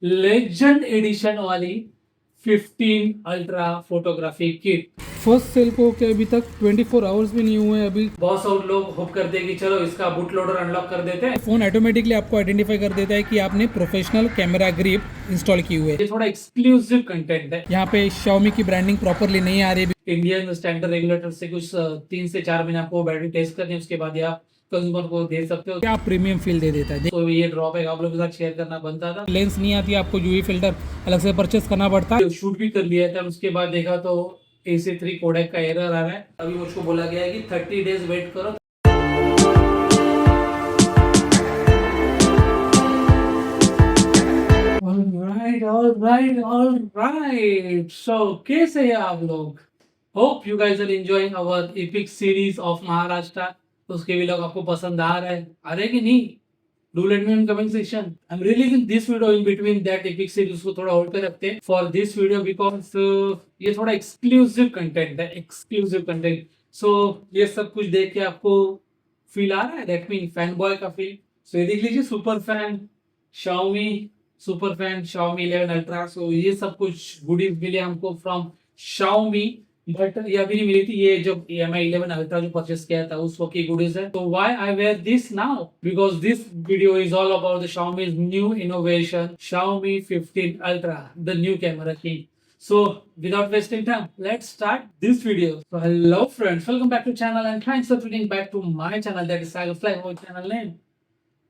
Legend edition वाली 15 ultra photography kit first sale को के अभी तक 24 आवर्स भी नहीं हुए हैं अभी। बहुत सारे लोग होप करते हैं कि चलो इसका बूट लोडर अनलॉक कर देते हैं। फ़ोन ऑटोमेटिकली आपको आइडेंटिफाई कर देता है कि आपने प्रोफेशनल कैमरा ग्रिप इंस्टॉल की हुई है। ये थोड़ा एक्सक्लूसिव कंटेंट है। यहाँ पे Xiaomi की ब्रांडिंग प्रॉपरली नहीं आ रही है। इंडियन स्टैंडर्ड रेगुलेटर से कुछ 3 से 4 महीने आपको बैटरी टेस्ट करनी है, उसके बाद आप कंज्यूमर को दे सकते हो। क्या प्रीमियम फील दे देता है। तो ये ड्रॉबैक आप लोगों के साथ शेयर करना बनता था। लेंस नहीं आती, आपको यूवी फिल्टर अलग से परचेस करना पड़ता है। शूट भी कर लिया था, उसके बाद देखा तो AC3 कोडेक का एरर आ रहा है। अभी मुझको बोला गया है कि 30 डेज वेट करो। All right. So कैसे हैं आप लोग? Hope you guys are enjoying our epic series of Maharashtra. तो उसके भी लोग आपको पसंद आ रहे हैं कि नहीं? Do let me in comment section. I'm releasing this video in between that epic series, उसको थोड़ा होल्ड पे रखते हैं for this video because ये थोड़ा exclusive content है, exclusive content. So ये सब कुछ देख के आपको फील आ रहा है, that mean फैन बॉय का फील. So ये देख लीजिए super fan Xiaomi, super fan Xiaomi 11 Ultra. So ये सब कुछ गुडीज मिले हमको फ्रॉम Xiaomi. बट ये अभी नहीं मिली थी, ये जब Mi 11 अल्ट्रा जो परचेस किया था उस वक्त की गुडीज है. तो why I wear this now? Because this video is all about the Xiaomi's new innovation Xiaomi 15 Ultra, the new camera king. So without wasting time, let's start this video. So hello friends, welcome back to channel and thanks for tuning back to my channel, that is Sagar Fly, my channel name.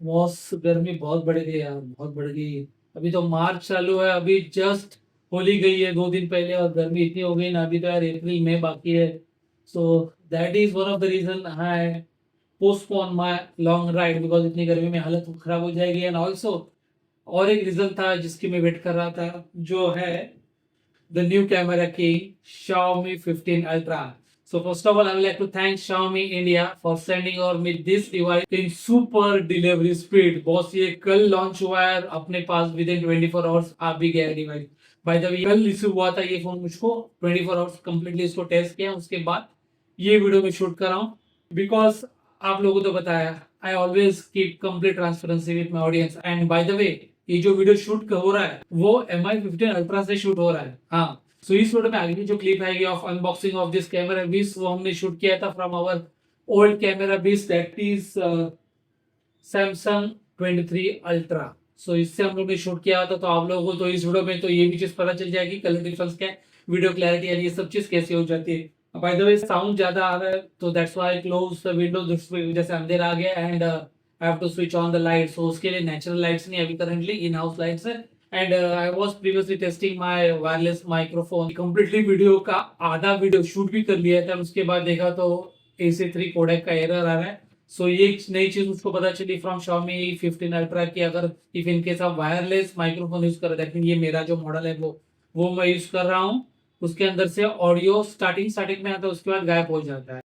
Boss गर्मी बहुत बढ़ गई यार, बहुत बढ़ गई. अभी तो मार्च चालू है, अभी जस्ट होली गई है 2 दिन पहले और गर्मी इतनी हो गई ना. अभी तो यार अप्रैल में बाकी है. So that is one of the reason I postpone my long ride, because इतनी गर्मी में हालत खराब हो जाएगी. एंड ऑल्सो और एक रीजन था जिसकी मैं वेट कर रहा था, जो है the new camera king Xiaomi 15 Ultra. So first of all, I would like to thank Xiaomi India for sending over me this device in super delivery speed. Boss ये कल लॉन्च हुआ है अपने पास, विद इन 24 आवर्स आ भी गया device. Bye the वे कल receive हुआ था ये फोन मुझको, 24 आवर्स कंप्लीटली इसको टेस्ट किया, उसके बाद ये वीडियो में शूट कर रहा हूँ. बिकॉज आप लोगों को तो बताया, I always keep complete transparency with my audience. And bye the वे ये जो वीडियो शूट हो रहा है वो Mi 15 अल्ट्रा से शूट हो रहा है. हाँ, सो इस वीडियो में आगे की जो क्लिप आएगी of unboxing of this camera बीस, वो हमने शूट किया था फ्रॉम आवर ओल्ड कैमरा बीस, दैट इज सैमसंग 23 अल्ट्रा. सो इससे हम लोग ने शूट किया था. तो आप लोगों को तो इस वीडियो में तो ये भी चीज पता चल जाएगी, कलर डिफरेंस क्या है, वीडियो क्लैरिटी ये सब चीज कैसे हो जाती है. बाय द वे साउंड ज्यादा आ रहा है तो that's why close the window, जैसे अंधेरा आ गया. And I have to switch on the light. So उसके लिए नेचुरल लाइट्स नहीं, अभी करंटली इन हाउस लाइट्स है. And I was previously testing my wireless microphone. Completely video का आधा वीडियो शूट भी कर लिया था, उसके बाद देखा तो AC3 कोडेक का एरर आ रहा है. सो ये नई चीज मुझको पता चली फ्रॉम Xiaomi 15 अल्ट्रा की, अगर इफ इन केस आप वायरलेस माइक्रोफोन यूज कर रहे हैं, ये मेरा जो मॉडल है वो मैं यूज कर रहा हूँ, उसके अंदर से ऑडियो स्टार्टिंग में आता है, उसके बाद गायब हो जाता है.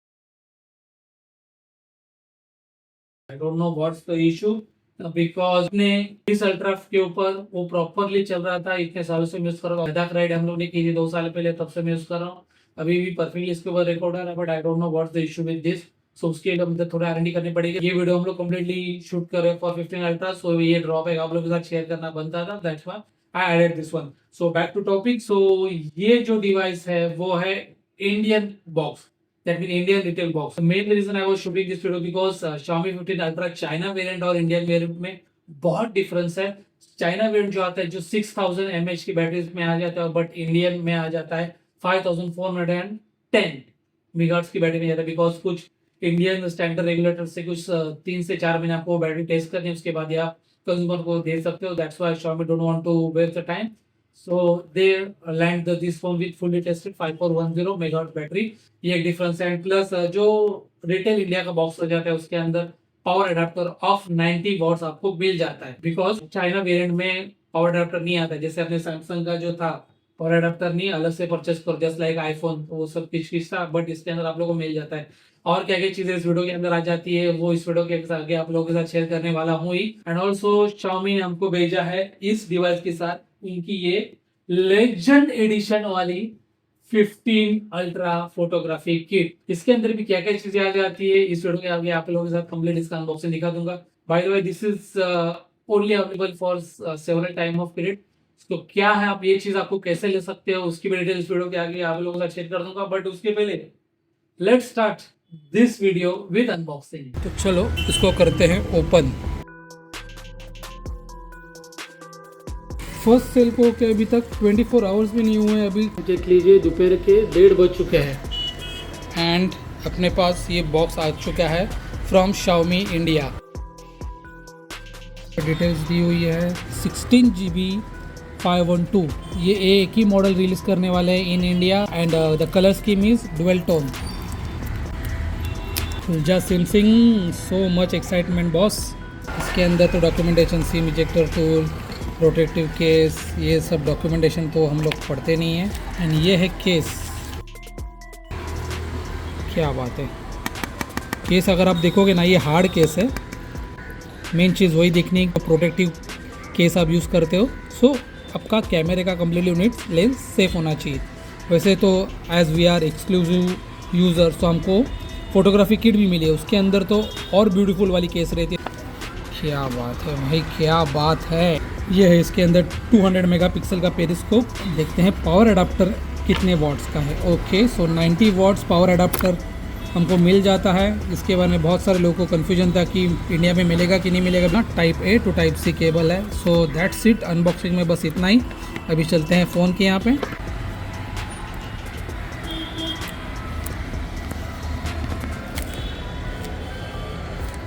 आई don't know what's the issue, because ने इस अल्ट्रा के ऊपर वो प्रॉपरली चल रहा था, इतने सालों से यूज कर रहा हूँ. लद्दाख राइड हम लोग ने की थी 2 साल पहले, तब से मैं यूज कर रहा हूँ. अभी भी परफेक्टली इसके ऊपर रिकॉर्ड है, but I don't know what's the issue with this. So उसके लिए मुझे थोड़ा R&D करनी पड़ेगी. ये वीडियो हम लोग कम्प्लीटली शूट कर रहे हैं फॉर 15 अल्ट्रा. सो ये ड्रॉबैक आप लोगों के साथ शेयर करना बनता था, that's why I added this one. So back to topic. So ये जो डिवाइस है वो है Indian box, that mean Indian retail box. The main reason I was shooting this video because Xiaomi 15 Ultra China variant और Indian variant में बहुत difference है. China variant जो आता है जो 6000 mAh की बैटरीज में आ जाता है, बट इंडियन में आ जाता है 5410 मेगाहर्ट्ज की बैटरी में जाता है. बिकॉज कुछ इंडियन स्टैंडर्ड रेगुलेटर से कुछ 3 से 4 महीने आपको बैटरी टेस्ट करनी है, उसके बाद आप कंज्यूमर को दे सकते हो. That's why Xiaomi don't want to waste the time. So they land this phone with fully tested 5410 megahertz battery. ये एक डिफरेंस है. एंड प्लस जो रिटेल इंडिया का बॉक्स हो जाता है उसके अंदर पावर अडाप्टर ऑफ 90 वॉट्स आपको मिल जाता है. बिकॉज चाइना वेरिएंट में पावर अडाप्टर नहीं आता है, जैसे अपने सैमसंग का जो था पावर अडाप्टर नहीं, अलग से परचेस करो जस्ट लाइक आईफोन, वो सब किच था. बट इसके अंदर आप लोगों को मिल जाता है. और क्या क्या चीजें इस वीडियो के अंदर आ जाती है वो इस वीडियो के आगे आप लोगों के साथ शेयर करने वाला हूँ ही. एंड ऑल्सो Xiaomi ने हमको भेजा है इस डिवाइस के साथ इनकी ये लेजेंड एडिशन वाली 15 अल्ट्रा फोटोग्राफी किट. इसके अंदर भी क्या क्या चीजें आ जाती है इस वीडियो के आगे आप लोगों के साथ कंप्लीट इसका अनबॉक्सिंग दिखा दूंगा. Bye the way this is only available for several time of period. तो क्या है, आप ये चीज आपको कैसे ले सकते हो उसकी भी डिटेल्स वीडियो के आगे आप लोगों के साथ शेयर कर दूंगा, बट उसके पहले let's start this video with unboxing. तो चलो इसको करते हैं ओपन। फर्स्ट सेल को के अभी तक 24 आवर्स भी नहीं हुए हैं अभी। देख लीजिए दोपहर के 1:30 बज चुके हैं एंड अपने पास ये बॉक्स आ चुका है फ्रॉम Xiaomi इंडिया। डिटेल्स दी हुई है 16 GB 512। ये एक ही मॉडल रिलीज करने वाले हैं in India and the colour scheme is dual tone. फुलजा सिमसिंग, सो मच एक्साइटमेंट बॉस। इसके अंदर तो documentation, sim ejector tool, protective case, ये सब डॉक्यूमेंटेशन तो हम लोग पढ़ते नहीं हैं। एंड ये है केस। क्या बात है, केस अगर आप देखोगे ना ये हार्ड केस है। मेन चीज़ वही देखनी है कि प्रोटेक्टिव केस आप यूज़ करते हो, सो आपका कैमरे का कम्प्लीटली यूनिट लेंस सेफ होना चाहिए। वैसे तो as we are exclusive user तो हमको फोटोग्राफी किट भी मिली है, उसके अंदर तो और ब्यूटीफुल वाली केस रहती है। क्या बात है भाई, क्या बात है। ये है इसके अंदर 200 मेगापिक्सल का पेरिस्कोप। देखते हैं पावर अडाप्टर कितने वॉट्स का है। ओके, सो 90 वॉट्स पावर अडाप्टर हमको मिल जाता है। इसके बारे में बहुत सारे लोगों को कन्फ्यूजन था कि इंडिया में मिलेगा कि नहीं मिलेगा ना। Type A to type C cable है। सो दैट्स इट, अनबॉक्सिंग में बस इतना ही। अभी चलते हैं फ़ोन के यहाँ पे।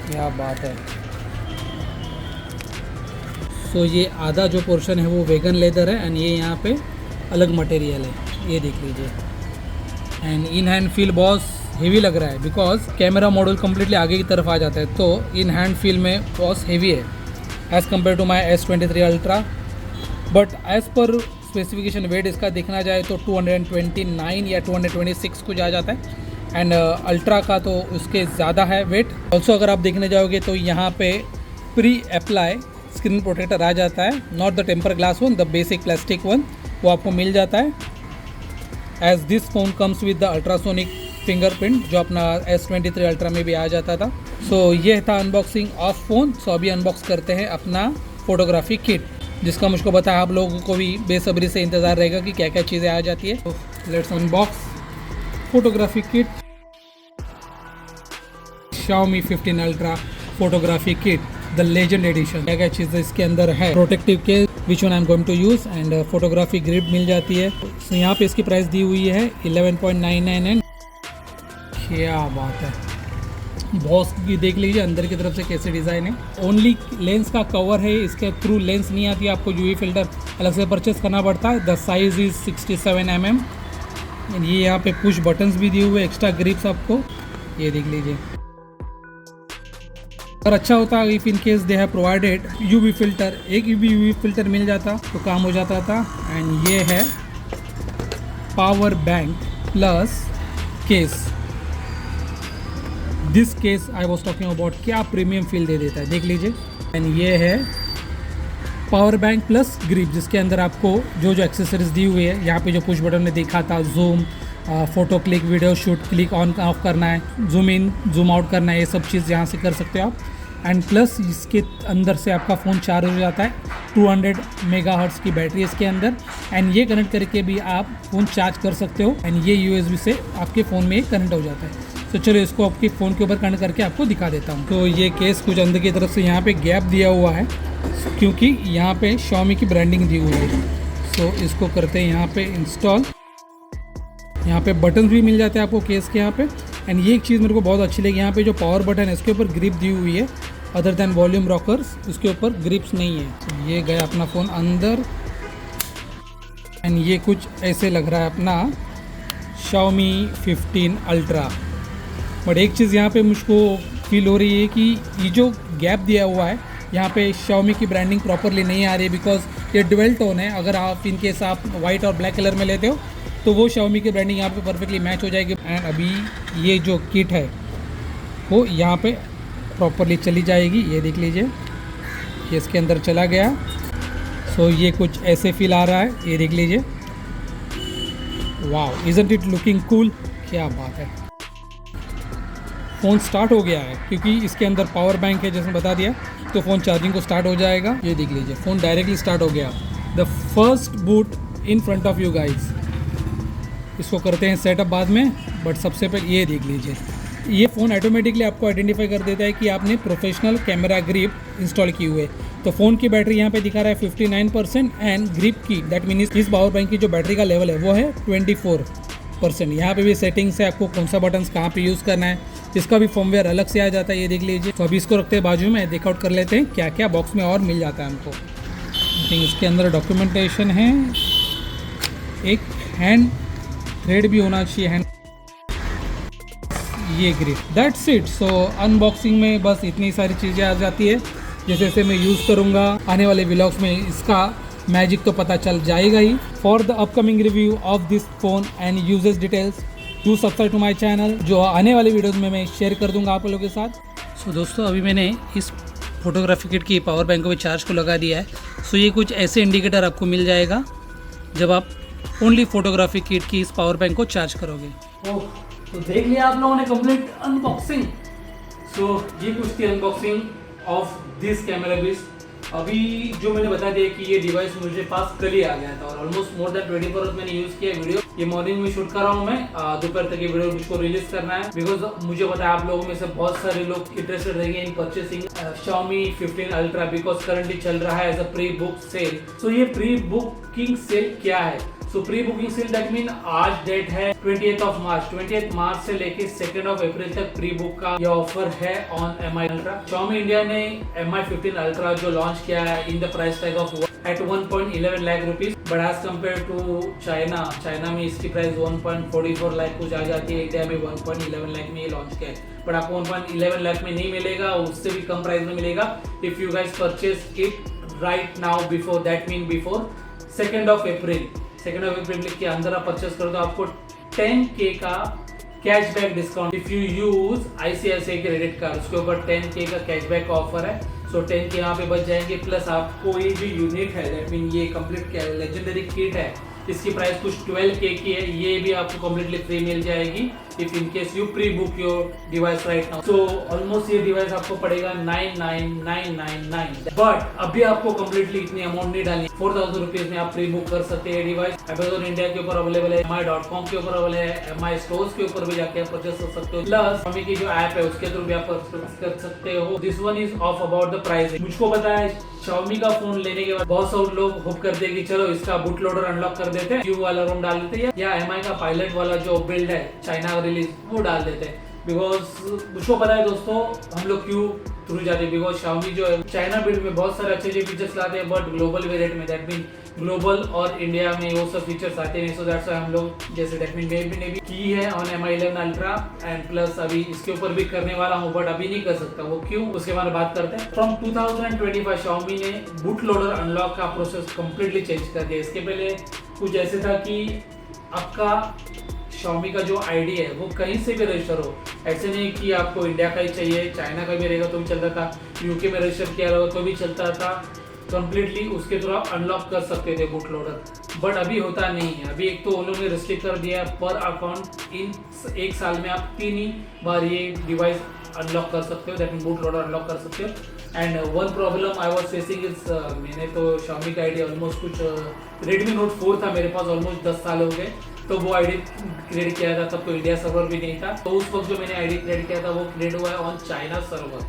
क्या बात है। तो ये आधा जो पोर्शन है वो वेगन लेदर है एंड ये यहाँ पे अलग मटेरियल है, ये देख लीजिए। And in hand feel boss heavy लग रहा है बिकॉज कैमरा मॉड्यूल कम्प्लीटली आगे की तरफ आ जाता है, तो इन हैंड फील में बॉस हेवी है as compare to my S23 ultra. But as per specification weight इसका देखना जाए तो 229 या 226 कुछ आ जाता है एंड अल्ट्रा का तो उसके ज़्यादा है वेट। ऑल्सो अगर आप देखने जाओगे तो यहाँ पे प्री अप्लाई स्क्रीन प्रोटेक्टर आ जाता है, not the temper glass one, the basic plastic one, वो आपको मिल जाता है। As this phone comes with the ultrasonic fingerprint जो अपना S23 अल्ट्रा में भी आ जाता था। सो ये था अनबॉक्सिंग ऑफ फ़ोन। सो अभी अनबॉक्स करते हैं अपना फोटोग्राफी किट, जिसका मुझको बताया आप लोगों को भी बेसब्री से इंतज़ार रहेगा कि क्या क्या चीज़ें आ जाती है। तो let's unbox photography kit, Xiaomi 15 ultra photography kit, the legend edition. क्या क्या चीज़ें इसके अंदर है, protective case which one I am going to use and photography grip मिल जाती है। तो यहाँ पे इसकी प्राइस दी हुई है 11.99 एंड क्या बात है बॉस की देख लीजिए अंदर की तरफ से कैसे डिज़ाइन है। ओनली लेंस का कवर है, इसके थ्रू लेंस नहीं आती, आपको यूवी फिल्टर अलग से परचेस करना पड़ता है। The size is 67 mm। ये यहाँ पे पुश बटन्स भी दिए हुए, एक्स्ट्रा ग्रिप्स आपको, ये देख लीजिए। और अच्छा होता है if in case they have provided UV filter, एक यूवी फिल्टर मिल जाता तो काम हो जाता था। एंड ये है power bank plus case. This case I was talking about, क्या प्रीमियम फील दे देता है, देख लीजिए। एंड ये है पावर बैंक प्लस ग्रिप, जिसके अंदर आपको जो जो एक्सेसरीज दी हुई है, यहाँ पे जो पुश बटन में देखा था, zoom, photo click, video shoot, click on off करना है, जूम इन जूम आउट करना है, ये सब चीज़ यहाँ से कर सकते हो आप। एंड प्लस इसके अंदर से आपका फ़ोन चार्ज हो जाता है। 200 मेगाहर्ट्ज़ की बैटरी इसके अंदर एंड ये कनेक्ट करके भी आप फ़ोन चार्ज कर सकते हो एंड ये USB से आपके फ़ोन में कनेक्ट हो जाता है। तो चलो इसको आपके फ़ोन के ऊपर कनेक्ट करके आपको दिखा देता हूँ। तो ये केस कुछ अंदर की तरफ से यहाँ पे गैप दिया हुआ है क्योंकि यहाँ पे Xiaomi की ब्रांडिंग दी हुई है। सो इसको करते हैं यहाँ पे इंस्टॉल। यहाँ पे बटन भी मिल जाते हैं आपको केस के यहाँ पे। एंड ये एक चीज़ मेरे को बहुत अच्छी लगी, यहाँ पे जो पावर बटन है इसके ऊपर ग्रिप दी हुई है, अदर दैन वॉल्यूम रॉकर्स उसके ऊपर ग्रिप्स नहीं है। तो ये गया अपना फ़ोन अंदर एंड ये कुछ ऐसे लग रहा है अपना Xiaomi 15 अल्ट्रा। बट एक चीज़ यहाँ पे मुझको फील हो रही है कि ये जो गैप दिया हुआ है यहाँ पे Xiaomi की ब्रांडिंग प्रॉपरली नहीं आ रही है बिकॉज ये डुअल टोन है। अगर आप इन केस आप वाइट और ब्लैक कलर में लेते हो तो वो Xiaomi की ब्रांडिंग यहाँ पे परफेक्टली मैच हो जाएगी। एंड अभी ये जो किट है वो यहाँ पे प्रॉपरली चली जाएगी, ये देख लीजिए, ये इसके अंदर चला गया। सो ये कुछ ऐसे फील आ रहा है, ये देख लीजिए। Wow, isn't it looking cool, क्या बात है। फ़ोन स्टार्ट हो गया है क्योंकि इसके अंदर पावर बैंक है, जैसे बता दिया, तो फ़ोन चार्जिंग को स्टार्ट हो जाएगा। ये देख लीजिए फ़ोन डायरेक्टली स्टार्ट हो गया। The first boot in front of you guys. इसको करते हैं सेटअप बाद में, बट सबसे पहले ये देख लीजिए, ये फ़ोन ऑटोमेटिकली आपको आइडेंटिफाई कर देता है कि आपने प्रोफेशनल कैमरा ग्रिप इंस्टॉल की हुई है। तो फ़ोन की बैटरी यहाँ पे दिखा रहा है 59% एंड ग्रिप की दैट मीन्स इस पावर बैंक की जो बैटरी का लेवल है वो है 24%। यहाँ पे भी सेटिंग्स है, आपको कौन सा बटन कहाँ पे यूज़ करना है, इसका भी फॉर्मवेयर अलग से आ जाता है, ये देख लीजिए। तो अभी इसको रखते हैं बाजू में, देख कर लेते हैं क्या क्या बॉक्स में और मिल जाता है हमको। आई थिंक इसके अंदर डॉक्यूमेंटेशन है, एक हैंड थ्रेड भी होना चाहिए, हैंड ये grip, that's it. So unboxing में बस इतनी सारी चीज़ें आ जाती है। जैसे जैसे मैं यूज़ करूँगा आने वाले व्लॉग्स में इसका मैजिक तो पता चल जाएगा ही। For the upcoming review of this phone and uses details do subscribe to my channel, जो आने वाले वीडियोज़ में मैं शेयर कर दूँगा आप लोगों के साथ। सो दोस्तों अभी मैंने इस फोटोग्राफी किट की पावर बैंक को भी चार्ज को लगा दिया है। सो ये कुछ ऐसे इंडिकेटर आपको मिल जाएगा जब आप ओनली फोटोग्राफी किट की इस पावर बैंक को चार्ज करोगे। ओह, तो देख लिया आप लोगों ने कंप्लीट अनबॉक्सिंग। सो ये कुछ थी unboxing of this camera base. अभी जो मैंने बता दिया कि ये डिवाइस मुझे पास कल ही आ गया था और ऑलमोस्ट मोर देन 24 आवर्स मैंने यूज किया वीडियो। ये मॉर्निंग में शूट कर रहा हूँ मैं, दोपहर तक ये वीडियो मुझको रिलीज करना है बिकॉज मुझे पता है आप लोगों में से बहुत सारे लोग इंटरेस्टेड रहेंगे in purchasing Xiaomi 15 Ultra because currently चल रहा है as a pre book sale. So ये प्री बुकिंग सेल क्या है? So pre booking sale that mean आज डेट है 28 मार्च से लेके 2 अप्रैल तक प्री बुक का ये ऑफर है on Mi Ultra। Xiaomi India ने Mi 15 Ultra जो लॉन्च किया है in the price tag of at 1.11 lakh rupees, but as compare to China में इसकी प्राइस 1.44 लाख कुछ आ जाती है। इंडिया में 1.11 लाख में ये लॉन्च किया है, बट आपको 1.11 लाख में नहीं मिलेगा, उससे भी कम प्राइस में मिलेगा if you guys purchase it right now before that mean before 2 अप्रैल के अंदर आप परचेस करो तो आपको 10K का cashback discount if you use ICICI credit card, उसके ऊपर 10K का कैशबैक का ऑफर है। सो 10K यहाँ पे बच जाएंगे, प्लस आपको ये जो यूनिट है दैट मीन ये कंप्लीट लेजेंडरी किट है, इसकी प्राइस कुछ 12K की है, ये भी आपको कम्प्लीटली फ्री मिल जाएगी if in case you pre book your device right now. So almost ये डिवाइस आपको पड़ेगा 99,999, बट अभी आपको कम्प्लीटली इतनी अमाउंट नहीं डालनी, 4,000 रुपीज में आप प्री बुक कर सकते हैं डिवाइस। Amazon इंडिया के ऊपर अवेलेबल है, mi.com के ऊपर अवेलेबल है, Mi स्टोर्स के ऊपर भी जाके आप परचेस कर सकते हो, प्लस Xiaomi की जो ऐप है उसके थ्रू भी आप परचेस कर सकते हो। This one is of about the price. मुझको पता है Xiaomi का फोन लेने के बाद बहुत सारे लोग होप करते हैं कि चलो इसका बूट लोडर अनलॉक कर देते हैं, क्यू वाला रोम डाल देते हैं या Mi का पायलट वाला जो बिल्ड है चाइना रिलीज वो डाल देते हैं। बिकॉज मुझको पता है दोस्तों हम लोग क्यों थ्रू जाते हैं, बिकॉज Xiaomi जो है चाइना बिल्ड में बहुत सारे अच्छे फीचर्स लाते हैं, बट ग्लोबल वेरिएंट में दैट मीन ग्लोबल और इंडिया में वो सब फीचर्स आते हैं। सो दैट्स व्हाई हम लोग जैसे दैट मीन ने भी की है on Mi 11 Ultra and plus अभी इसके ऊपर भी करने वाला हूँ, बट अभी नहीं कर सकता, वो क्यों उसके बारे में बात करते हैं। फ्रॉम 2025 Xiaomi ने बूट लोडर अनलॉक का प्रोसेस कम्प्लीटली चेंज कर दिया। इसके पहले कुछ ऐसे था कि आपका Xiaomi का जो आईडी है वो कहीं से भी रजिस्टर हो, ऐसे नहीं कि आपको इंडिया का ही चाहिए, चाइना का भी रहेगा तो भी चलता था, यूके में रजिस्टर किया रहेगा तो भी चलता था, कंप्लीटली उसके थ्रू आप अनलॉक कर सकते थे बूट लोडर। बट अभी होता नहीं है। अभी एक तो उन्होंने रिस्ट्रिक्ट कर दिया पर अकाउंट इन 1 साल में आप 3 ही बार ये डिवाइस अनलॉक कर सकते हो, that mean boot loader unlock कर सकते हो। And one problem I was facing is मैंने तो Xiaomi का आईडी ऑलमोस्ट कुछ Redmi Note 4 था मेरे पास, ऑलमोस्ट 10 साल हो गए, तो वो आईडी क्रिएट किया था, तब तो इंडिया सर्वर भी नहीं था, तो उस वक्त जो मैंने आईडी क्रिएट किया था वो क्रिएट हुआ है on China server,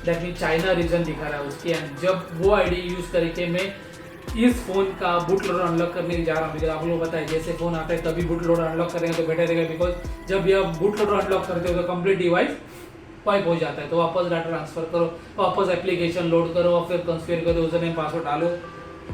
that mean China region दिखा रहा है उसकी। एंड जब वो आईडी यूज करके मैं इस फोन का बूट लोडर अनलॉक करने जा रहा हूँ, बिकॉज आप लोग पता है जैसे फोन आता है तभी बूट लोडर अनलॉक करेंगे तो बेटर रहेगा, बिकॉज जब ये बूट लोडर अनलॉक करते हो तो कंप्लीट डिवाइस वाइप हो जाता है, तो वापस डाटा ट्रांसफर करो, वापस एप्लीकेशन लोड करो और फिर कॉन्फ़िगर करो, यूजर नेम पासवर्ड डालो,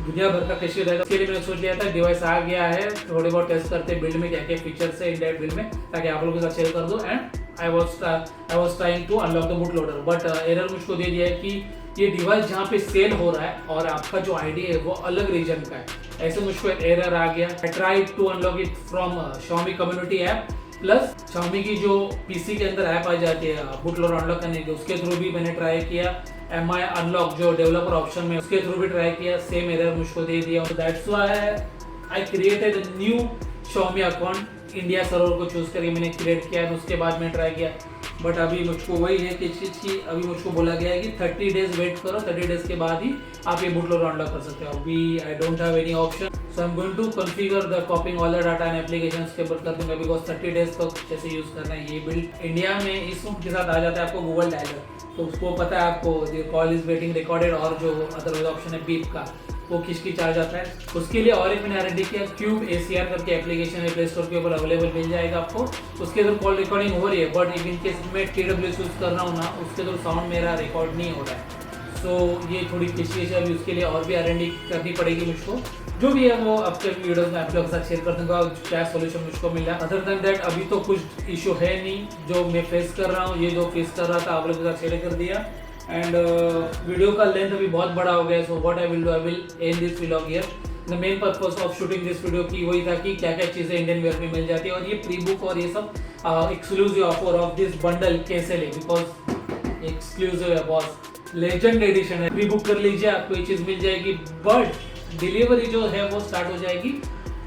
दुनिया भर का कैसे रहेगा। इसके लिए मैंने सोच लिया था डिवाइस आ गया है, थोड़े बहुत टेस्ट करते बिल्ड में क्या क्या फीचर्स है इंडिया बिल्ड में, ताकि आप लोगों के साथ शेयर कर दो। And I was trying to unlock the boot loader, but error मुझको दे दिया है कि ये डिवाइस जहाँ पे सेल हो रहा है और आपका जो आईडी है वो अलग रीजन का है, ऐसे मुझको एक एरर आ गया। I tried to unlock it from Xiaomi community app, plus Xiaomi की जो पीसी के अंदर ऐप आ जाती है बूट लोडर अनलॉक करने की, उसके थ्रू भी मैंने ट्राई किया। Mi अनलॉक जो डेवलपर ऑप्शन में उसके थ्रू भी ट्राई किया, सेम एरर मुझको दे दिया। That's why I created a new Xiaomi account, India server को चूज करके मैंने क्रिएट किया, उसके बाद मैंने ट्राई किया बट अभी मुझको वही है कि चीज़ की अभी मुझको बोला गया है कि 30 डेज वेट करो, 30 डेज के बाद ही आप ये बूट लोडर अनलॉक कर सकते हो। अभी I don't have any option, so I am going to configure the copying all the data and applications के ऊपर कर दूंगा, बिकॉज 30 डेज तक कैसे यूज़ करना है। ये बिल्ड इंडिया में इस के साथ आ जाता है आपको गूगल डायलर, तो उसको पता है आपको कॉल इज वेटिंग रिकॉर्डेड, और जो अदरवाइज ऑप्शन है बीप का वो खिचकिच आ जाता है। उसके लिए और एक मैंने R&D किया, क्यूब ACR करके एप्लीकेशन है, प्ले स्टोर के ऊपर अवेलेबल मिल जाएगा आपको। उसके अंदर कॉल रिकॉर्डिंग हो रही है, बट इफ इन केस मैं TWS यूज़ कर रहा हूँ ना, उसके अंदर साउंड मेरा रिकॉर्ड नहीं हो रहा है। सो ये थोड़ी खिचकिच है, अभी उसके लिए और भी R&D करनी पड़ेगी मुझको। जो भी है वो आपके वीडियोस में आप लोगों के साथ शेयर कर दूंगा क्या सोल्यूशन मुझको मिला। अदर देन दैट अभी तो कुछ इशू है नहीं जो मैं फेस कर रहा हूँ, ये जो फेस कर रहा था आप लोगों के साथ शेयर कर दिया। एंड वीडियो का लेंथ अभी बहुत बड़ा हो गया, so what I will do, I will end this vlog here. The main purpose of shooting this video की वही था कि क्या क्या चीज़ें इंडियन वेयर में मिल जाती है, और ये प्री बुक और ये सब exclusive offer of this bundle कैसे ले, बिकॉज एक्सक्लूसिव है बॉस, लेजेंड एडिशन है। प्री बुक कर लीजिए, आपको ये चीज़ मिल जाएगी, बट डिलीवरी जो है वो स्टार्ट हो जाएगी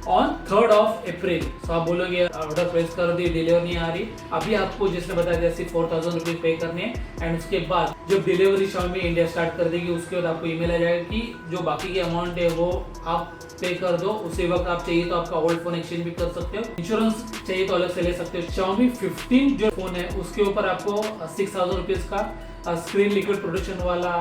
ऑन 3rd of April। सो आप बोलोगे ऑर्डर प्लेस कर दी, डिलीवर नहीं आ रही। अभी आपको जिसने बताया जैसे 4000 रुपीज पे करने हैं, एंड उसके बाद जब डिलीवरी Xiaomi इंडिया स्टार्ट कर देगी, उसके बाद आपको ईमेल आ जाएगा कि जो बाकी की अमाउंट है वो आप पे कर दो। उसी वक्त आप चाहिए तो आपका ओल्ड फोन एक्सचेंज भी कर सकते हो, इंश्योरेंस चाहिए तो अलग से ले सकते हो। Xiaomi 15 जो फोन है उसके ऊपर आपको 6000 रुपीज का स्क्रीन लिक्विड प्रोटेक्शन वाला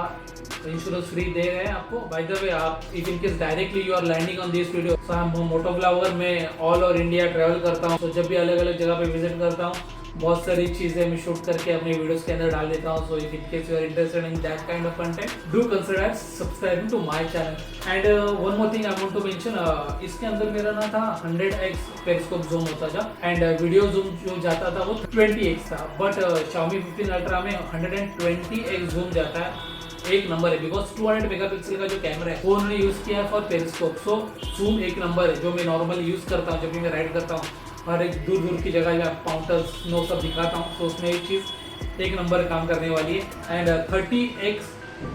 इंश्योरेंस फ्री दे रहे हैं आपको। बाय द वे, आप if in case directly you are landing on this video, so हम मोटो ब्लॉगर में ऑल ओवर इंडिया ट्रैवल करता हूँ, तो जब भी अलग अलग जगह पे विजिट करता हूँ, बहुत सारी चीजें मैं शूट करके अपने वीडियोस के अंदर डाल देता हूँ। So if in case you are interested in that kind of content, do consider subscribing to my channel. And one more thing I want to mention, इसके अंदर मेरा ना था 100x पेरिस्कोप जूम होता था, एंड वीडियो जूम जो जाता था वो 20x था, बट Xiaomi 15 अल्ट्रा में 120x जूम जाता है। एक नंबर है, बिकॉज 200 मेगापिक्सल का जो कैमरा है वो उन्होंने यूज किया है फॉर पेरिस्कोप। सो जूम एक नंबर है, जो मैं नॉर्मली यूज करता हूँ जब भी मैं राइड करता हूँ, हर एक दूर दूर की जगह या माउंटेन्स स्नो सब दिखाता हूँ, तो उसमें एक चीज़ एक नंबर काम करने वाली है। एंड 30x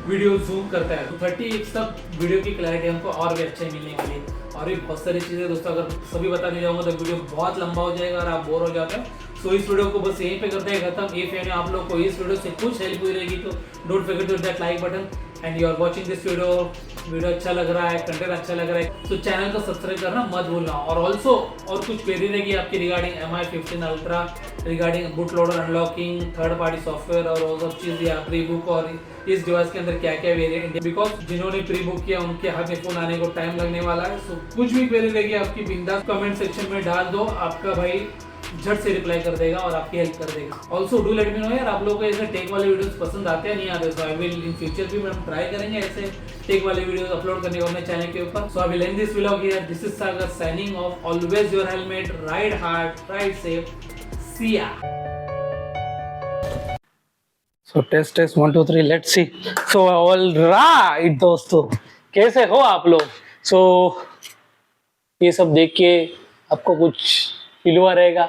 वीडियो जूम करता है, तो 30x तक वीडियो की क्लैरिटी हमको और भी अच्छी मिलने वाली है। और भी बहुत सारी चीज़ें दोस्तों, अगर सभी बताने जाऊँगा तो वीडियो बहुत लंबा हो जाएगा और आप बोर हो जाते हैं। सो इस वीडियो को बस यहीं पे करते हैं खत्म। इफ यानी आप लोग को इस वीडियो से कुछ हेल्प हुई रहेगी तो don't forget to hit that like button, and you are watching this video अच्छा लग रहा है, कंटेंट अच्छा लग रहा है, तो चैनल को सब्सक्राइब करना मत भूलना। और ऑल्सो और कुछ क्वेरी रहेगी आपकी regarding MI 15 ultra, regarding boot loader unlocking, third party software और वो सब चीज़, या प्री बुक, और इस डिवाइस के अंदर क्या क्या वेरिएंट, बिकॉज जिन्होंने प्री बुक किया उनके हाथ में फोन आने को टाइम लगने वाला है। सो कुछ भी क्वेरी रहेगी आपकी बिंदास कमेंट सेक्शन में डाल दो, आपका भाई झट से रिप्लाई कर देगा और आपकी हेल्प कर देगा। Also do let me know यार, आप लोगों को ऐसे टेक वाले वीडियोस पसंद आते हैं नहीं आते, सो आई विल इन फ्यूचर भी हम ट्राई करेंगे ऐसे टेक वाले वीडियोस अपलोड करने को अपने चैनल के ऊपर। So I will end this vlog here, this is Sagar signing off, always your helmet, ride hard, ride safe, see ya. So test 1 2 3 let's see. So all right दोस्तों, कैसे हो आप लोग? सो ये सब देख के आपको कुछ फील हुआ रहेगा।